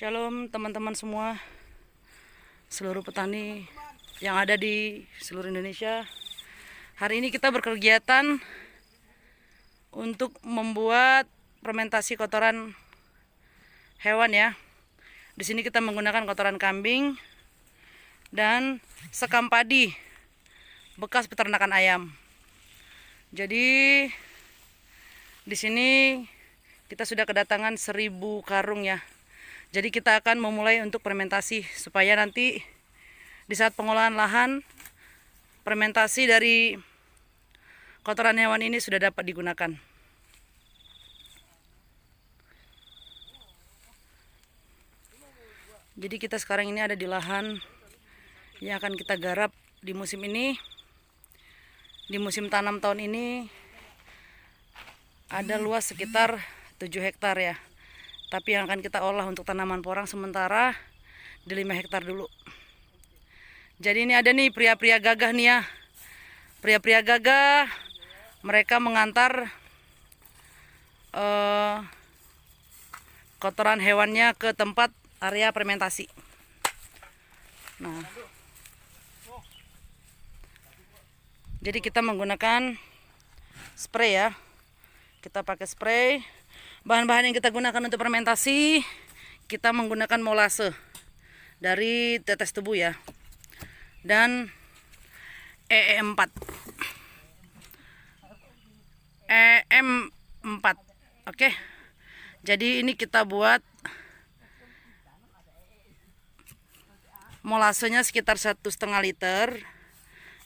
Shalom teman-teman semua, seluruh petani yang ada di seluruh Indonesia. Hari ini kita berkegiatan untuk membuat fermentasi kotoran hewan ya. Di sini kita menggunakan kotoran kambing dan sekam padi bekas peternakan ayam. Jadi di sini kita sudah kedatangan 1000 karung ya. Jadi kita akan memulai untuk fermentasi supaya nanti di saat pengolahan lahan fermentasi dari kotoran hewan ini sudah dapat digunakan. Jadi kita sekarang ini ada di lahan yang akan kita garap di musim ini. Di musim tanam tahun ini ada luas sekitar 7 hektar ya. Tapi yang akan kita olah untuk tanaman porang sementara di 5 hektar dulu. Jadi ini ada nih pria-pria gagah nih ya. Pria-pria gagah, mereka mengantar kotoran hewannya ke tempat area fermentasi. Nah, jadi kita menggunakan spray ya. Kita pakai spray. Bahan-bahan yang kita gunakan untuk fermentasi, kita menggunakan molase dari tetes tebu ya, dan EM4. Oke. Jadi ini kita buat molasenya sekitar 1,5 liter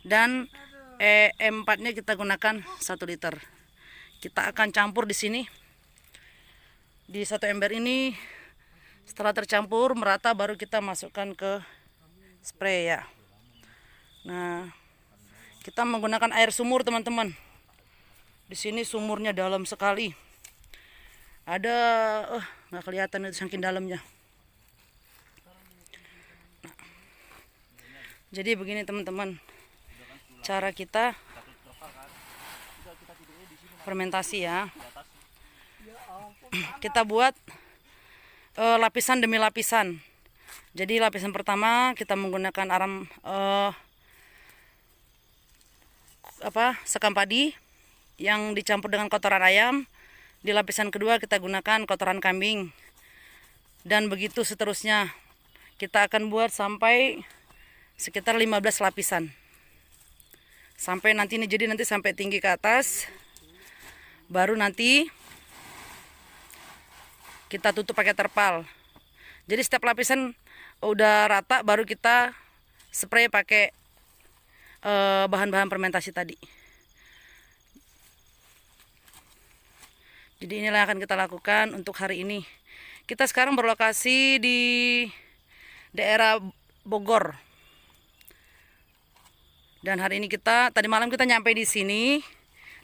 dan EM4-nya kita gunakan 1 liter. Kita akan campur di sini. Di satu ember ini, setelah tercampur merata baru kita masukkan ke spray ya. Nah, kita menggunakan air sumur teman-teman. Di sini sumurnya dalam sekali. Ada nggak kelihatan itu saking dalamnya. Nah, jadi begini teman-teman, cara kita fermentasi ya. Kita buat lapisan demi lapisan. Jadi lapisan pertama kita menggunakan sekam padi yang dicampur dengan kotoran ayam. Di lapisan kedua kita gunakan kotoran kambing. Dan begitu seterusnya. Kita akan buat sampai sekitar 15 lapisan. Sampai nanti ini, jadi nanti sampai tinggi ke atas. Baru nanti kita tutup pakai terpal. Jadi setiap lapisan udah rata baru kita spray pakai bahan-bahan fermentasi tadi. Jadi inilah yang akan kita lakukan untuk hari ini. Kita sekarang berlokasi di daerah Bogor. Dan hari ini tadi malam kita nyampe di sini,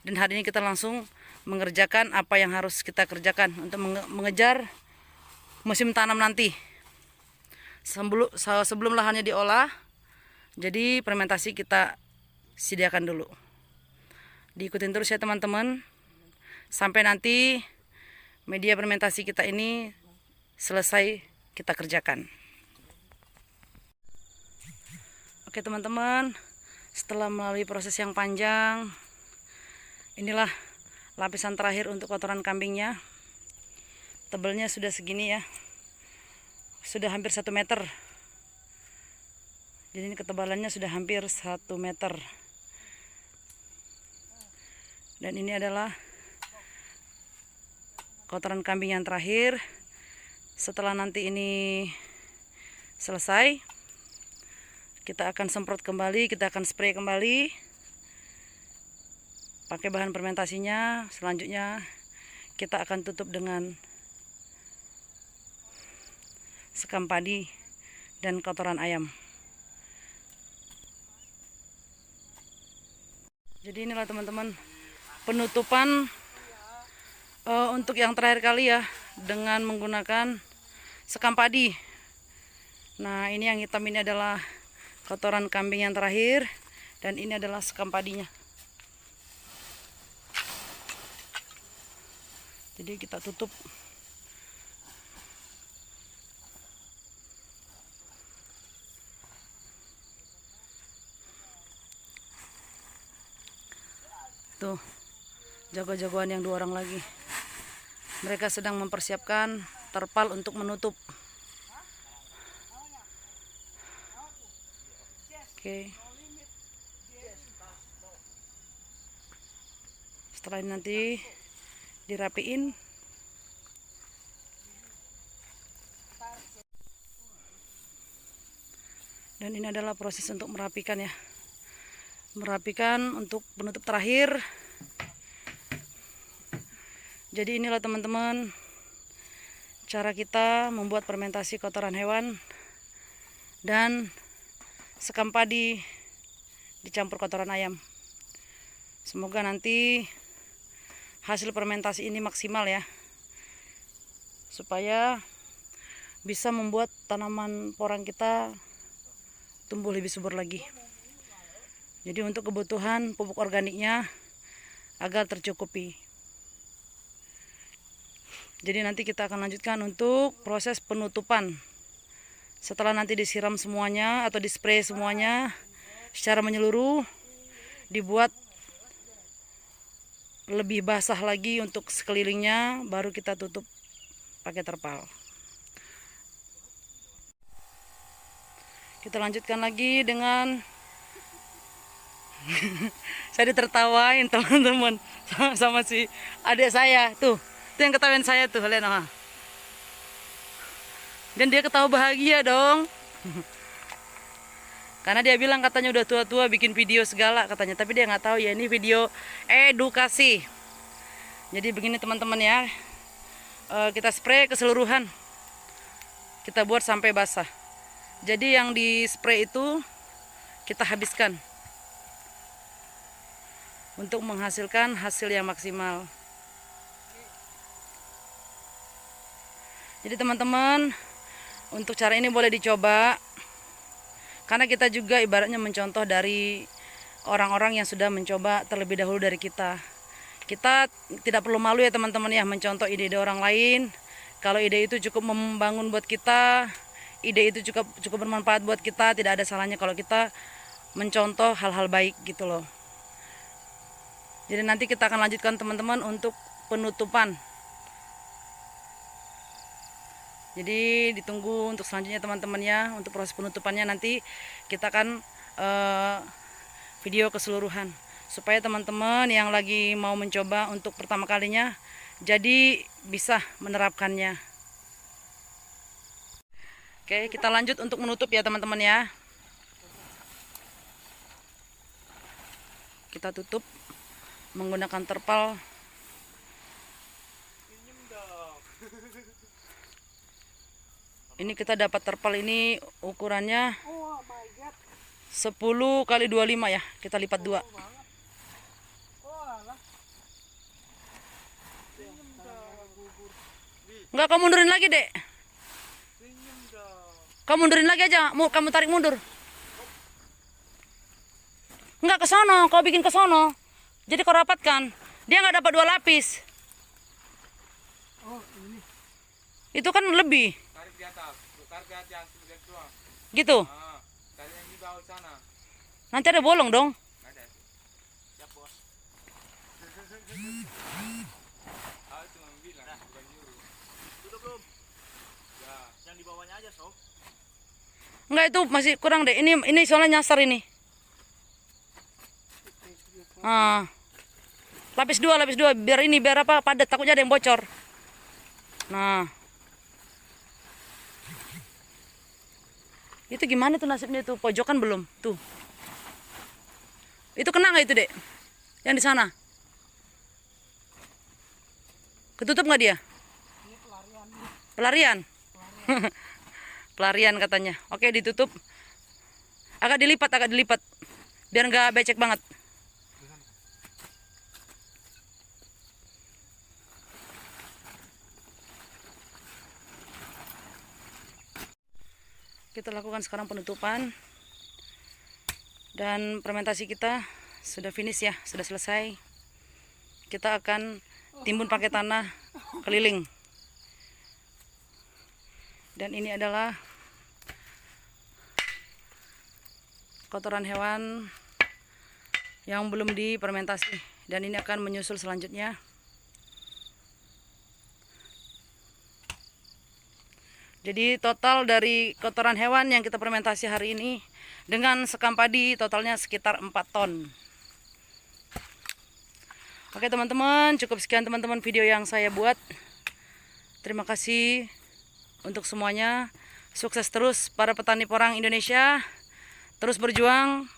dan hari ini kita langsung mengerjakan apa yang harus kita kerjakan untuk mengejar musim tanam nanti. Sebelum lahannya diolah, jadi fermentasi kita sediakan dulu. Diikutin terus ya teman-teman, sampai nanti media fermentasi kita ini selesai kita kerjakan. Oke teman-teman, setelah melalui proses yang panjang, inilah lapisan terakhir untuk kotoran kambingnya. Tebalnya sudah segini ya, sudah hampir 1 meter. Jadi ini ketebalannya sudah hampir 1 meter. Dan ini adalah kotoran kambing yang terakhir. Setelah nanti ini selesai, kita akan semprot kembali, kita akan spray kembali pakai bahan fermentasinya. Selanjutnya kita akan tutup dengan sekam padi dan kotoran ayam. Jadi inilah teman-teman penutupan untuk yang terakhir kali ya, dengan menggunakan sekam padi. Nah, ini yang hitam ini adalah kotoran kambing yang terakhir, dan ini adalah sekam padinya. Jadi kita tutup Tuh, jago-jagoan yang 2 orang lagi. Mereka sedang mempersiapkan terpal untuk menutup. Oke. Setelah ini nanti dirapiin. Dan ini adalah proses untuk merapikan ya. Merapikan untuk penutup terakhir. Jadi inilah teman-teman cara kita membuat fermentasi kotoran hewan dan sekam padi dicampur kotoran ayam. Semoga nanti hasil fermentasi ini maksimal ya, supaya bisa membuat tanaman porang kita tumbuh lebih subur lagi. Jadi untuk kebutuhan pupuk organiknya agar tercukupi. Jadi nanti kita akan lanjutkan untuk proses penutupan. Setelah nanti disiram semuanya atau dispray semuanya secara menyeluruh, dibuat lebih basah lagi untuk sekelilingnya, baru kita tutup pakai terpal. Kita lanjutkan lagi dengan saya ditertawain teman-teman sama si adik saya tuh. Itu yang ketawain saya tuh, Lena. Dan dia ketawa bahagia dong. Karena dia bilang katanya udah tua-tua bikin video segala katanya, tapi dia nggak tahu ya ini video edukasi. Jadi begini teman-teman ya. Kita spray keseluruhan. Kita buat sampai basah. Jadi yang di spray itu kita habiskan untuk menghasilkan hasil yang maksimal. Jadi teman-teman, untuk cara ini boleh dicoba, karena kita juga ibaratnya mencontoh dari orang-orang yang sudah mencoba terlebih dahulu dari kita. Kita tidak perlu malu ya teman-teman ya mencontoh ide-ide orang lain. Kalau ide itu cukup membangun buat kita, ide itu cukup bermanfaat buat kita, tidak ada salahnya kalau kita mencontoh hal-hal baik gitu loh. Jadi nanti kita akan lanjutkan teman-teman untuk penutupan. Jadi ditunggu untuk selanjutnya teman-teman ya. Untuk proses penutupannya nanti kita akan video keseluruhan, supaya teman-teman yang lagi mau mencoba untuk pertama kalinya jadi bisa menerapkannya. Oke, kita lanjut untuk menutup ya teman-teman ya. Kita tutup menggunakan terpal. Ini kita dapat terpal ini ukurannya 10 kali 25 ya. Kita lipat 2. Enggak, kamu mundurin lagi, Dek. Kamu mundurin lagi aja. Kamu tarik mundur. Enggak, ke sono. Kau bikin ke sono. Jadi kau rapatkan. Dia nggak dapat 2 lapis. Itu kan lebih. Tarik di atas, tarik di atas doang. Gitu. Tarik yang di bawah sana. Nanti ada bolong dong. Ada. Siap, Bos. Cuma bilang, bukan nyuruh. Sudah belum? Ya. Yang di bawahnya aja, Sob. Enggak, itu masih kurang deh. Ini soalnya nyasar ini. Lapis 2 biar apa padat, takutnya ada yang bocor. Nah. Itu gimana tuh nasibnya tuh? Pojokan belum? Tuh. Itu kena nggak itu, Dek? Yang di sana? Ketutup nggak dia? Pelarian. Pelarian katanya. Oke, ditutup. Agak dilipat. Biar nggak becek banget. Kita lakukan sekarang penutupan. Dan fermentasi kita sudah finish ya, sudah selesai. Kita akan timbun pakai tanah keliling. Dan ini adalah kotoran hewan yang belum difermentasi Dan ini akan menyusul selanjutnya. Jadi total dari kotoran hewan yang kita fermentasi hari ini dengan sekam padi totalnya sekitar 4 ton. Oke teman-teman, cukup sekian teman-teman video yang saya buat. Terima kasih untuk semuanya. Sukses terus para petani porang Indonesia. Terus berjuang.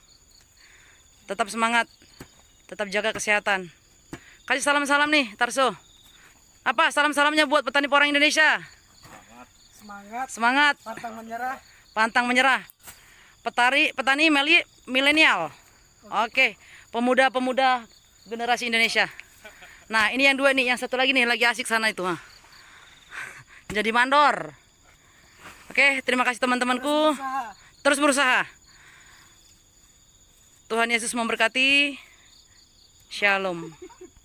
Tetap semangat. Tetap jaga kesehatan. Kasih salam-salam nih Tarso. Apa salam-salamnya buat petani porang Indonesia? Semangat, Semangat. pantang menyerah. Pantang menyerah. Petani milenial. Oke, pemuda-pemuda generasi Indonesia. Nah, ini yang dua nih, yang satu lagi nih lagi asik sana itu. Jadi mandor. Oke, terima kasih teman-temanku. Terus berusaha. Tuhan Yesus memberkati. Shalom.